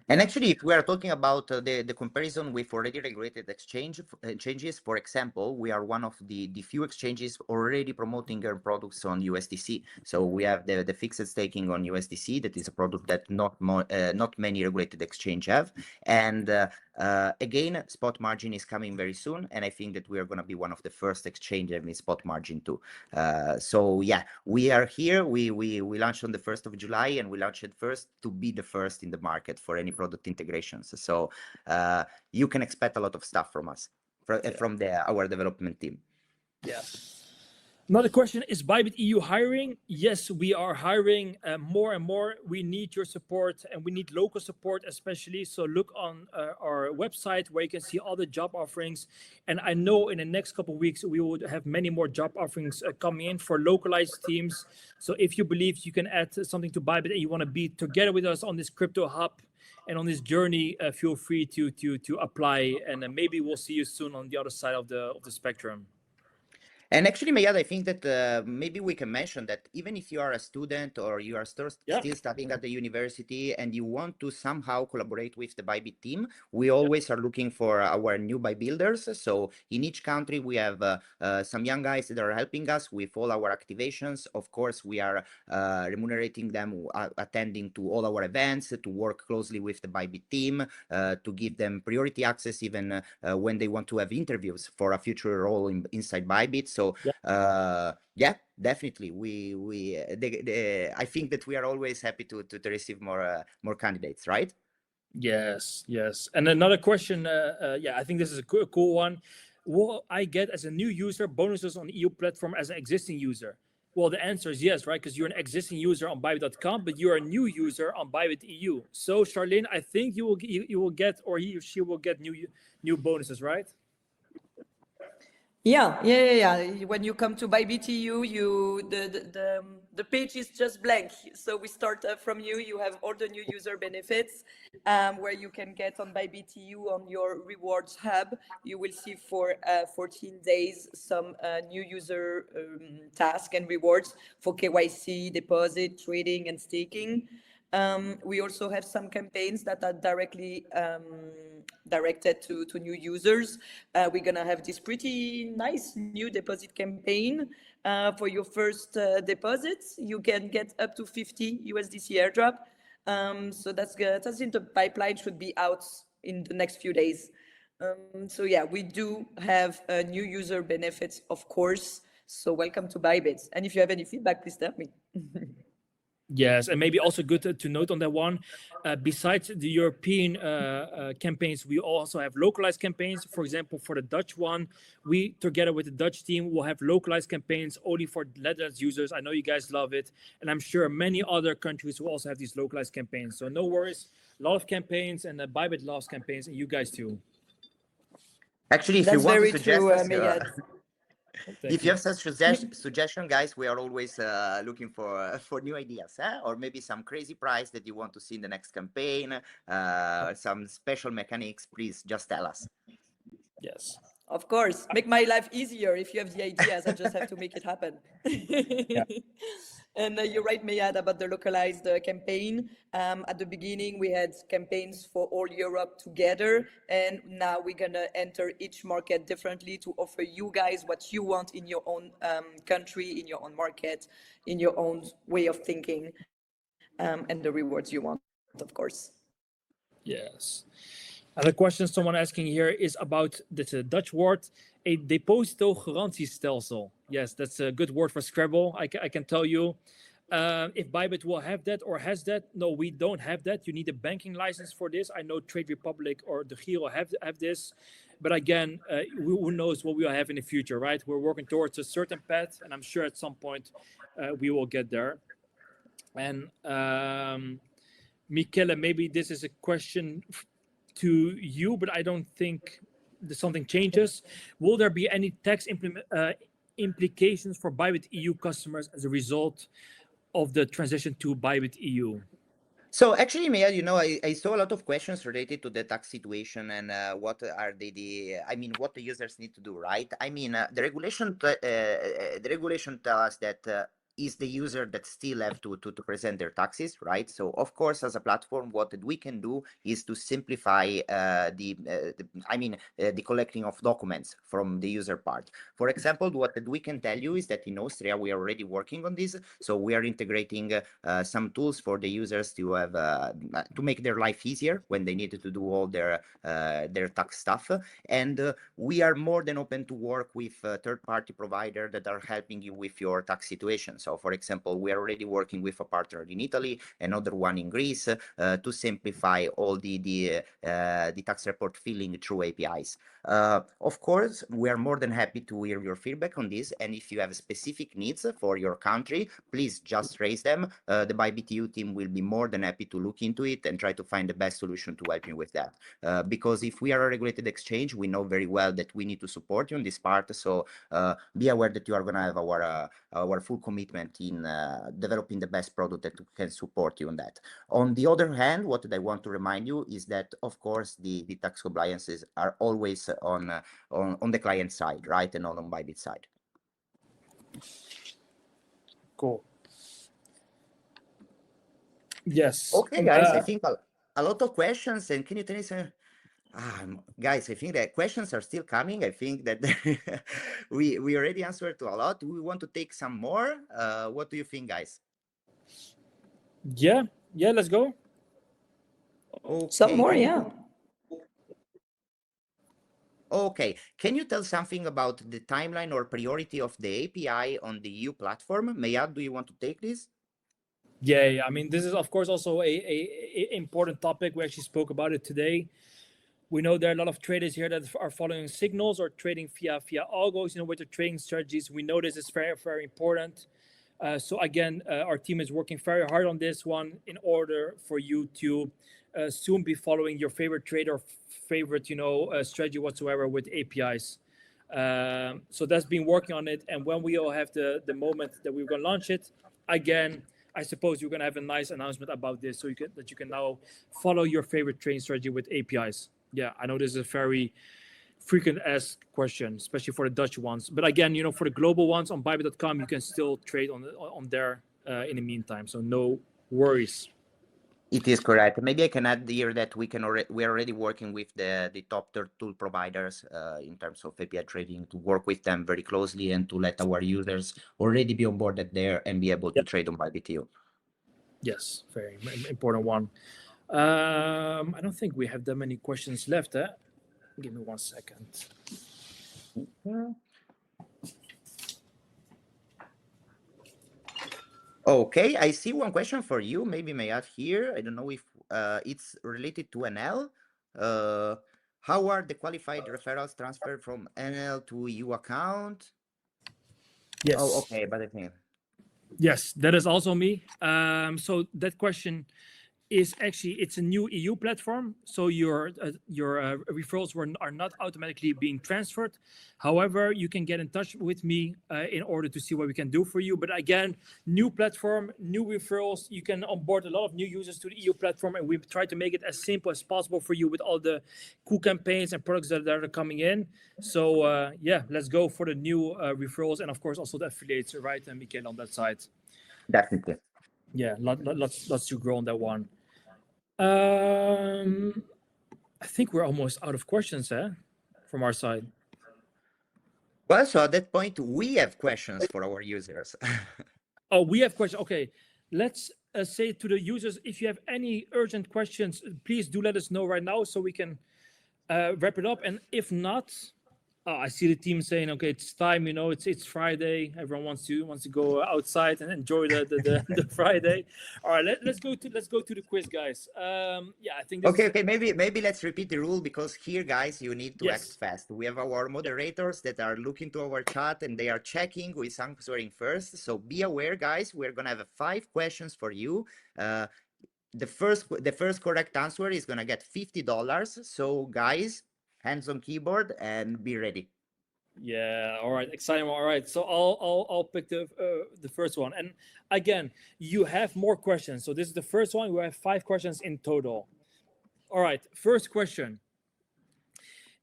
A: And actually, if we are talking about the comparison with already regulated exchanges, for example, we are one of the few exchanges already promoting our products on USDC. So we have the fixed staking on USDC. That is a product that not many regulated exchange have. And again, spot margin is coming very soon, and I think that we are going to be one of the first exchange having spot margin too. So yeah, we are here. We launched on the 1st of July, and we launched it first to be the first in the market for any product integrations. So you can expect a lot of stuff from us, from our development team.
B: Yeah. Another question, is BYBIT.EU hiring? Yes, we are hiring more and more. We need your support, and we need local support especially. So look on our website where you can see all the job offerings. And I know in the next couple of weeks, we will have many more job offerings coming in for localized teams. So if you believe you can add something to BYBIT and you want to be together with us on this crypto hub and on this journey, feel free to apply. And maybe we'll see you soon on the other side of the spectrum.
A: And actually, Mayad, I think that maybe we can mention that even if you are a student or you are still studying at the university and you want to somehow collaborate with the BYBIT team, we always are looking for our new BY builders. So in each country, we have some young guys that are helping us with all our activations. Of course, we are remunerating them, attending to all our events, to work closely with the BYBIT team, to give them priority access even when they want to have interviews for a future role inside BYBIT. So yeah, definitely. I think that we are always happy to receive more candidates, right?
B: Yes, yes. And another question, yeah, I think this is a cool one. Will I get as a new user bonuses on the EU platform as an existing user? Well, the answer is yes, right? Because you're an existing user on BYBIT.com, but you're a new user on BYBIT.EU. So, Charlene, I think you will get, or he or she will get new bonuses, right?
C: Yeah. When you come to BYBIT.EU, the page is just blank. So we start from you. You have all the new user benefits where you can get on BYBIT.EU on your rewards hub. You will see for 14 days some new user tasks and rewards for KYC, deposit, trading, and staking. We also have some campaigns that are directly directed to new users. We're going to have this pretty nice new deposit campaign. For your first deposits, you can get up to 50 USDC airdrop. So that's good. That's in the pipeline, should be out in the next few days. So yeah, we do have new user benefits, of course. So welcome to BYBIT. And if you have any feedback, please tell me.
B: Yes, and maybe also good to note on that one, besides the European campaigns, we also have localized campaigns. For example, for the Dutch one, we, together with the Dutch team, will have localized campaigns only for Netherlands users. I know you guys love it, and I'm sure many other countries will also have these localized campaigns. So no worries, a lot of campaigns, and BYBIT loves campaigns, and you guys too.
A: Actually, if
C: That's
A: you want
C: very
A: to suggest
C: true,
A: us, if you have such
C: Yeah.
A: suggestion, guys, we are always looking for new ideas, or maybe some crazy price that you want to see in the next campaign, some special mechanics. Please just tell us.
B: Yes.
C: Of course, make my life easier. If you have the ideas, I just have to make it happen. And you're right, Mayad, about the localized campaign. At the beginning, we had campaigns for all Europe together, and now we're gonna enter each market differently to offer you guys what you want in your own country, in your own market, in your own way of thinking, and the rewards you want, of course.
B: Yes. Another question someone asking here is about this Dutch word, a depositogarantiestelsel. Yes, that's a good word for Scrabble. I can tell you. If BYBIT will have that or has that, no, we don't have that. You need a banking license for this. I know Trade Republic or the Giro have this. But again, who knows what we will have in the future, right? We're working towards a certain path, and I'm sure at some point we will get there. And Michele, maybe this is a question to you, but I don't think something changes. Will there be any tax implications for BYBIT.EU customers as a result of the transition to BYBIT.EU?
A: So actually, Maya, I saw a lot of questions related to the tax situation and what are what the users need to do, right? I mean, the regulation tells us that is the user that still have to present their taxes, right? So of course, as a platform, what we can do is to simplify the collecting of documents from the user part. For example, what we can tell you is that in Austria, we are already working on this. So we are integrating some tools for the users to have to make their life easier when they need to do all their tax stuff. And we are more than open to work with third-party providers that are helping you with your tax situation. So, for example, we are already working with a partner in Italy, another one in Greece, to simplify all the tax report filling through APIs. Of course, we are more than happy to hear your feedback on this. And if you have specific needs for your country, please just raise them. The BYBIT.EU team will be more than happy to look into it and try to find the best solution to help you with that. Because if we are a regulated exchange, we know very well that we need to support you on this part. So be aware that you are going to have our full commitment in developing the best product that can support you on that. On the other hand, what I want to remind you is that, of course, the tax compliances are always on the client side, right, and not on BYBIT side.
B: Cool. Yes.
A: Okay, guys, I think a lot of questions. And can you tell us, guys, I think that questions are still coming. I think that we already answered to a lot. We want to take some more. What do you think, guys?
B: Yeah, let's go.
A: Okay.
C: Some more, yeah.
A: Okay, can you tell something about the timeline or priority of the API on the EU platform? Mayad, do you want to take this?
B: Yeah. I mean, this is of course also a important topic. We actually spoke about it today. We know there are a lot of traders here that are following signals or trading via algos, with their trading strategies. We know this is very, very important. So again, our team is working very hard on this one in order for you to soon be following your favorite trade or favorite, strategy whatsoever with APIs. So that's been working on it. And when we all have the moment that we're going to launch it, again, I suppose you're going to have a nice announcement about this, so you can now follow your favorite trading strategy with APIs. Yeah, I know this is a very frequent asked question, especially for the Dutch ones. But again, for the global ones on BYBIT.com, you can still trade on there in the meantime. So no worries.
A: It is correct. Maybe I can add here that we're already working with the top tool providers in terms of API trading, to work with them very closely and to let our users already be onboarded there and be able to trade on BYBIT.EU.
B: Yes, very important one. I don't think we have that many questions left. Give me 1 second.
A: Okay, I see one question for you. Maybe may add here. I don't know if it's related to NL. How are the qualified referrals transferred from NL to EU account?
B: Yes.
A: Oh, okay, but I think.
B: Yes, that is also me. So that question is actually, it's a new EU platform, so your referrals are not automatically being transferred. However, you can get in touch with me in order to see what we can do for you. But again, new platform, new referrals, you can onboard a lot of new users to the EU platform, and we've tried to make it as simple as possible for you with all the cool campaigns and products that are coming in. So yeah, let's go for the new referrals, and of course also the affiliates, right, and Michael on that side.
A: Definitely.
B: Yeah, let's do grow on that one. I think we're almost out of questions, from our side.
A: Well, so at that point, we have questions for our users.
B: Oh, we have questions. Okay, let's say to the users, if you have any urgent questions, please do let us know right now so we can wrap it up. And if not, I see the team saying, okay, it's time. It's Friday. Everyone wants to go outside and enjoy the Friday. All right, let's go to the quiz, guys. Yeah, I think.
A: Okay. Maybe let's repeat the rule, because here, guys, you need to act fast. We have our moderators that are looking to our chat and they are checking who is answering first. So be aware, guys. We're gonna have 5 questions for you. The first correct answer is gonna get $50. So, guys, hands on keyboard and be ready.
B: Yeah. All right. Exciting. All right. So I'll pick the first one. And again, you have more questions. So this is the first one. We have 5 questions in total. All right. First question.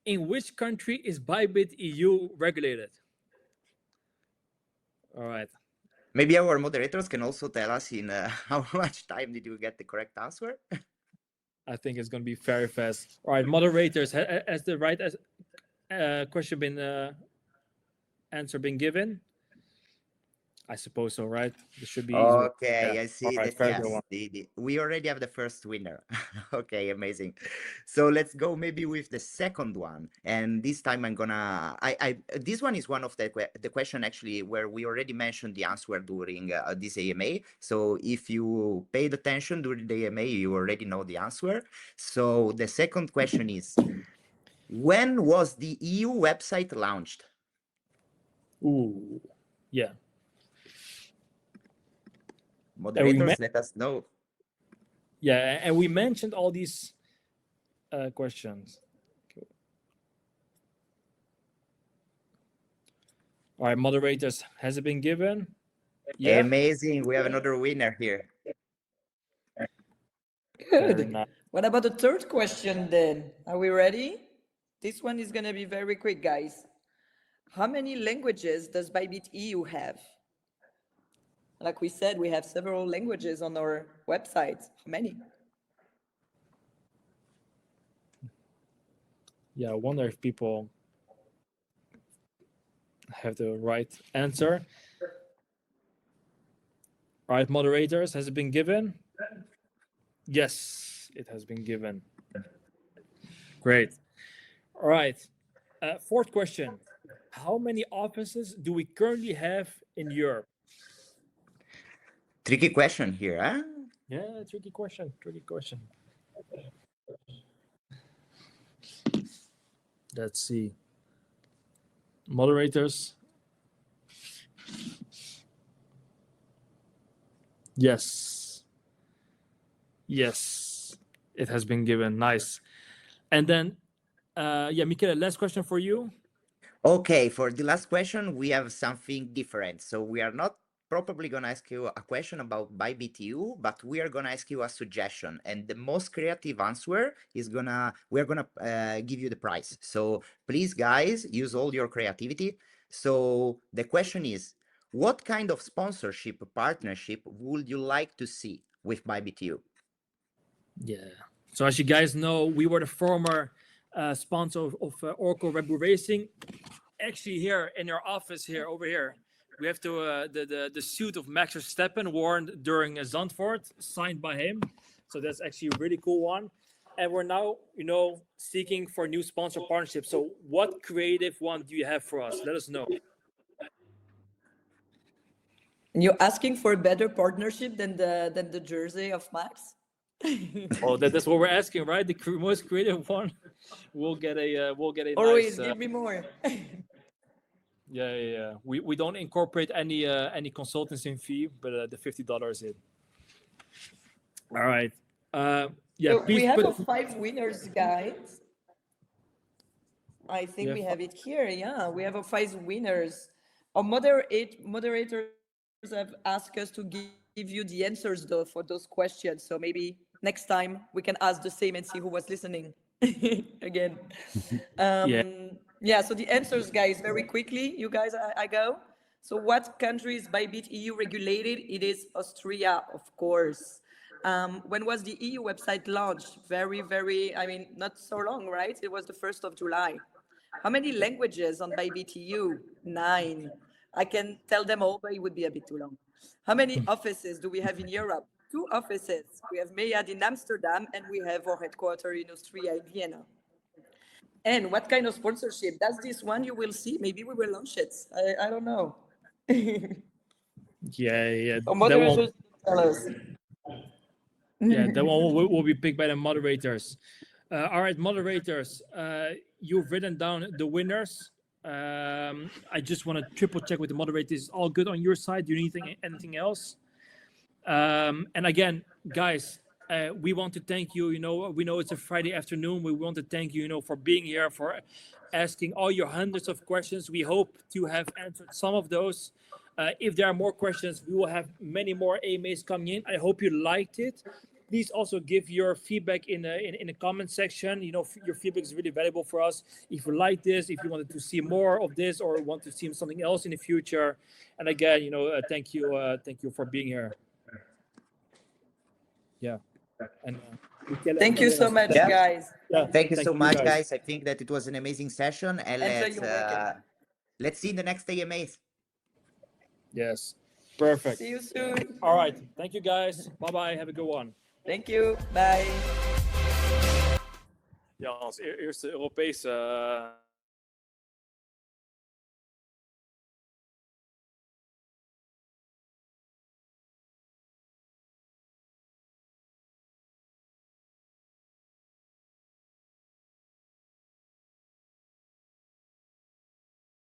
B: In which country is BYBIT.EU regulated? All right.
A: Maybe our moderators can also tell us in how much time did you get the correct answer?
B: I think it's going to be very fast. All right, moderators, has the right question been answer been given? I suppose so, right? This should be easy.
A: Okay,
B: Yeah.
A: I see
B: All right,
A: that.
B: very good
A: Yes,
B: one.
A: we already have the first winner. Okay, amazing. So let's go maybe with the second one. And this time I'm gonna, this one is one of the question actually where we already mentioned the answer during this AMA. So if you paid attention during the AMA, you already know the answer. So the second question is, when was the EU website launched?
B: Ooh, yeah.
A: Moderators, let us know.
B: Yeah, and we mentioned all these questions. Cool. All right, moderators, has it been given? Yeah.
A: Amazing. We have another winner here.
C: Good. What about the third question then? Are we ready? This one is going to be very quick, guys. How many languages does BYBIT.EU have? Like we said, we have several languages on our website. How many?
B: Yeah, I wonder if people have the right answer. All right, moderators, has it been given? Yes, it has been given. Great. All right. Fourth question. How many offices do we currently have in Europe?
A: Tricky question here, huh?
B: Yeah, tricky question. Tricky question. Let's see. Moderators. Yes. Yes, it has been given. Nice. And then, yeah, Michele, last question for you.
A: Okay, for the last question, we have something different. So we are not probably going to ask you a question about BYBIT.EU, but we are going to ask you a suggestion. And the most creative answer is we're going to give you the prize. So please, guys, use all your creativity. So the question is, what kind of sponsorship partnership would you like to see with BYBIT.EU?
B: Yeah. So as you guys know, we were the former sponsor of Oracle Red Bull Racing. Actually, here in our office here over here, we have the suit of Max Verstappen worn during Zandvoort, signed by him. So that's actually a really cool one. And we're now, seeking for new sponsor partnerships. So what creative one do you have for us? Let us know.
C: And you're asking for a better partnership than the jersey of Max?
B: Oh, that's what we're asking, right? The most creative one. We'll get a
C: Always
B: nice.
C: give me more.
B: Yeah. We don't incorporate any consultancy fee, but the $50 is it. All right. Yeah.
C: So
B: please
C: we have
B: put
C: 5 winners, guys. I think we have it here. Yeah, we have 5 winners. Our moderators have asked us to give you the answers though for those questions. So maybe next time we can ask the same and see who was listening again. Yeah, so the answers, guys, very quickly. You guys, I go. So what country is BYBIT.EU regulated? It is Austria, of course. When was the EU website launched? Very, not so long, right? It was the 1st of July. How many languages on BYBIT.EU? 9. I can tell them all, but it would be a bit too long. How many offices do we have in Europe? 2 offices. We have MEAD in Amsterdam, and we have our headquarters in Austria, in Vienna. And what kind of sponsorship? That's this one you will see. Maybe we will launch it. I don't know.
B: Yeah.
C: So moderators tell us.
B: Yeah, that one will be picked by the moderators. All right, moderators, you've written down the winners. I just want to triple check with the moderators. All good on your side? Do you need anything else? And again, guys, we want to thank you. We know it's a Friday afternoon. We want to thank you, for being here, for asking all your hundreds of questions. We hope to have answered some of those. If there are more questions, we will have many more AMAs coming in. I hope you liked it. please also give your feedback in the comment section. You know, your feedback is really valuable for us. If you like this, if you wanted to see more of this, or want to see something else in the future. And again, you know, thank you for being here. Yeah. And
C: thank you so much,
A: Yeah.
C: guys.
B: Yeah.
A: Thank you so much,
B: guys.
A: guys. I think that it was an amazing session, and
C: Enjoy your weekend.
A: let's see in the next AMAs.
B: Yes. Perfect.
C: See you soon.
B: All right. Thank you, guys. Bye-bye. Have a good one.
C: Thank you. Bye.
B: Ja, als eerste Europese